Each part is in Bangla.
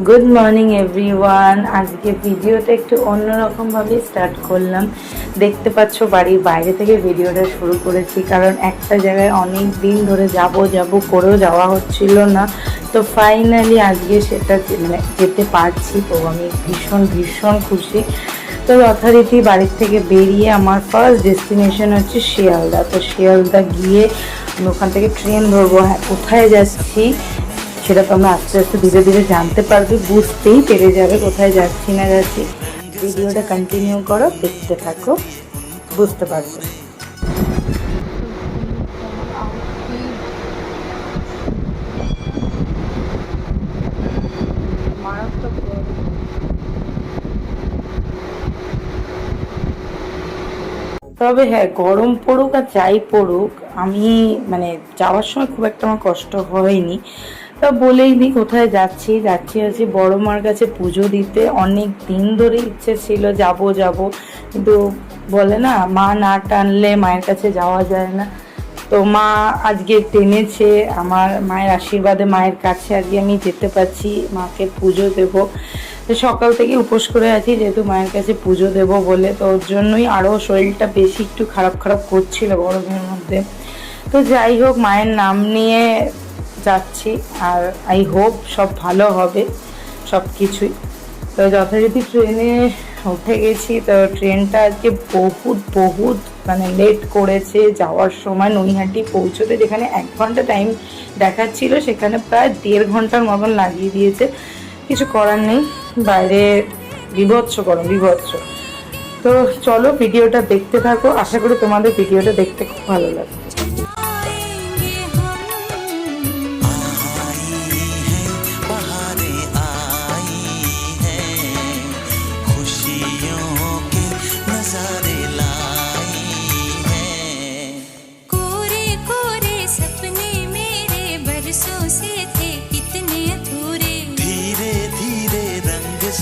Good morning everyone. আজকে ভিডিওটা একটু অন্যরকমভাবে স্টার্ট করলাম। দেখতে পাচ্ছ বাড়ির বাইরে থেকে ভিডিওটা শুরু করেছি, কারণ একটা জায়গায় অনেক দিন ধরে যাব করেও যাওয়া হচ্ছিল না। তো ফাইনালি আজকে সেটা যেতে পারছি, তো আমি ভীষণ খুশি। তো যথারীতি বাড়ির থেকে বেরিয়ে আমার ফার্স্ট ডেস্টিনেশন হচ্ছে শিয়ালদা। তো শিয়ালদা গিয়ে আমি ওখান থেকে ট্রেন ধরবো। হ্যাঁ, কোথায় যাচ্ছি সেটা তোমরা আস্তে আস্তে ধীরে ধীরে জানতে পারবে, বুঝতেই পেরে যাবে কোথায় যাচ্ছি না যাচ্ছি। ভিডিওটা কন্টিনিউ করো, দেখতে থাকো, বুঝতে পারবে। তবে হ্যাঁ, গরম পড়ুক আর যাই পড়ুক, আমি যাওয়ার সময় খুব একটা আমার কষ্ট হয়নি। তা বলেই নি কোথায় যাচ্ছি আছি বড় মার কাছে পুজো দিতে। অনেক দিন ধরে ইচ্ছে ছিল যাব কিন্তু বলে না, মা না টানলে মায়ের কাছে যাওয়া যায় না। তো মা আজকে টেনেছে, আমার মায়ের আশীর্বাদে মায়ের কাছে আজকে আমি যেতে পারছি, মাকে পুজো দেব। তো সকাল থেকে উপোস করে আছি, যেহেতু মায়ের কাছে পুজো দেব বলে, তো ওর জন্যই আরও শরীরটা বেশি একটু খারাপ করছিল গরমের মধ্যে। তো যাই হোক, মায়ের নাম নিয়ে যাচ্ছি, আর আই হোপ সব ভালো হবে সব কিছুই। তো যথারীতি ট্রেনে উঠে গেছি। তো ট্রেনটা আজকে বহুত লেট করেছে যাওয়ার সময়। নৈহাটি পৌঁছতে যেখানে 1 ঘন্টা টাইম দেখাচ্ছিল, সেখানে প্রায় 1.5 ঘন্টার মতন লাগিয়ে দিয়েছে। কিছু করার নেই, বাইরে বিভৎস গরম। তো চলো ভিডিওটা দেখতে থাকো, আশা করি তোমাদের ভিডিওটা দেখতে খুব ভালো লাগবে।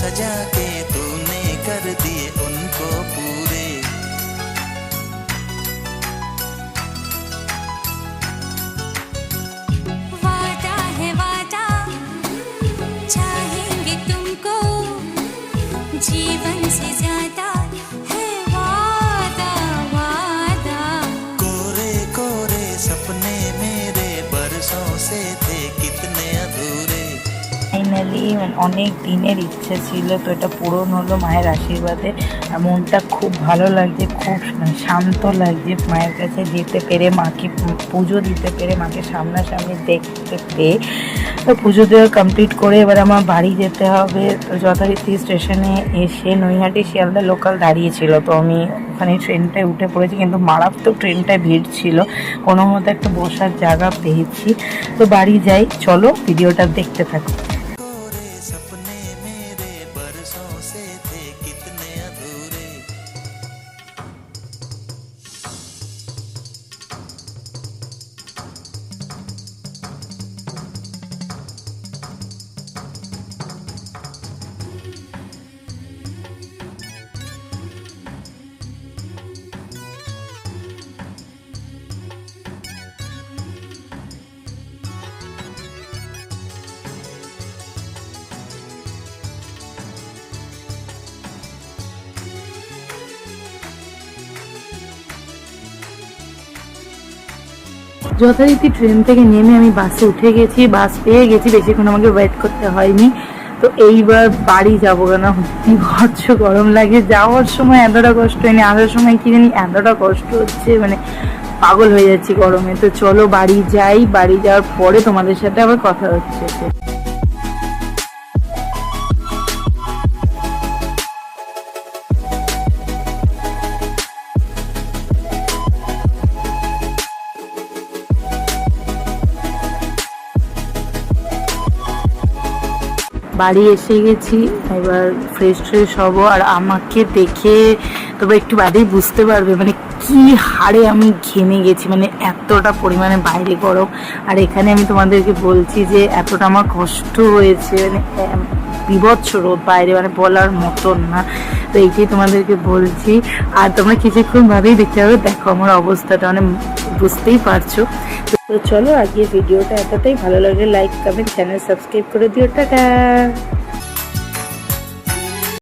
सजा के तूने कर दिए उनको पूरे। वादा है वादा, चाहेंगे तुमको जीवन से ज्यादा है वादा वादा। कोरे कोरे सपने मेरे बरसों से थे कितने अधूरे। ফাইনালি অনেক দিনের ইচ্ছে ছিল, তো এটা পূরণ হলো মায়ের আশীর্বাদে। আর মনটা খুব ভালো লাগছে, খুব শান্ত লাগছে মায়ের কাছে যেতে পেরে, মাকে পুজো দিতে পেরে, মাকে সামনাসামনি দেখতে পেয়ে। তো পুজো দেওয়া কমপ্লিট করে এবার আমার বাড়ি যেতে হবে। তো যথারীতি স্টেশনে এসে নৈহাটি শিয়ালদা লোকাল দাঁড়িয়েছিল, তো আমি ওখানে ট্রেনটায় উঠে পড়েছি, কিন্তু মারাত্মক ট্রেনটায় ভিড় ছিল। কোনো মতো একটা বসার জায়গা পেয়েছি। তো বাড়ি যাই, চলো ভিডিওটা দেখতে থাকো। যথারীতি ট্রেন থেকে নেমে আমি বাসে উঠে গেছি, বাস পেয়ে গেছি, বেশিক্ষণ আমাকে ওয়েট করতে হয়নি। তো এইবার বাড়ি যাবো, কেন বিভৎস গরম লাগে। যাওয়ার সময় এতটা কষ্ট হয়নি, আসার সময় কি জানি এতটা কষ্ট হচ্ছে, পাগল হয়ে যাচ্ছি গরমে। তো চলো বাড়ি যাই, বাড়ি যাওয়ার পরে তোমাদের সাথে আবার কথা হচ্ছে। বাড়ি এসে গেছি, এবার ফ্রেশ হবো। আর আমাকে দেখে তবে একটু বাদেই বুঝতে পারবে কি হারে আমি ঘেমে গেছি, এতটা পরিমাণে বাইরে গরম। আর এখানে আমি তোমাদেরকে বলছি যে এতটা আমার কষ্ট হয়েছে, বিভৎস রোদ বাইরে, বলার মতন না। তো এইটাই তোমাদেরকে বলছি। আর তোমরা কিছুক্ষণ ভাবেই দেখতে পাবে, দেখো আমার অবস্থাটা, বুঝতেই পারছো। তো চলো আজকে ভিডিওটা এতটাই। ভালো লাগলে লাইক কমেন্ট চ্যানেল সাবস্ক্রাইব করে দিও। টাটা।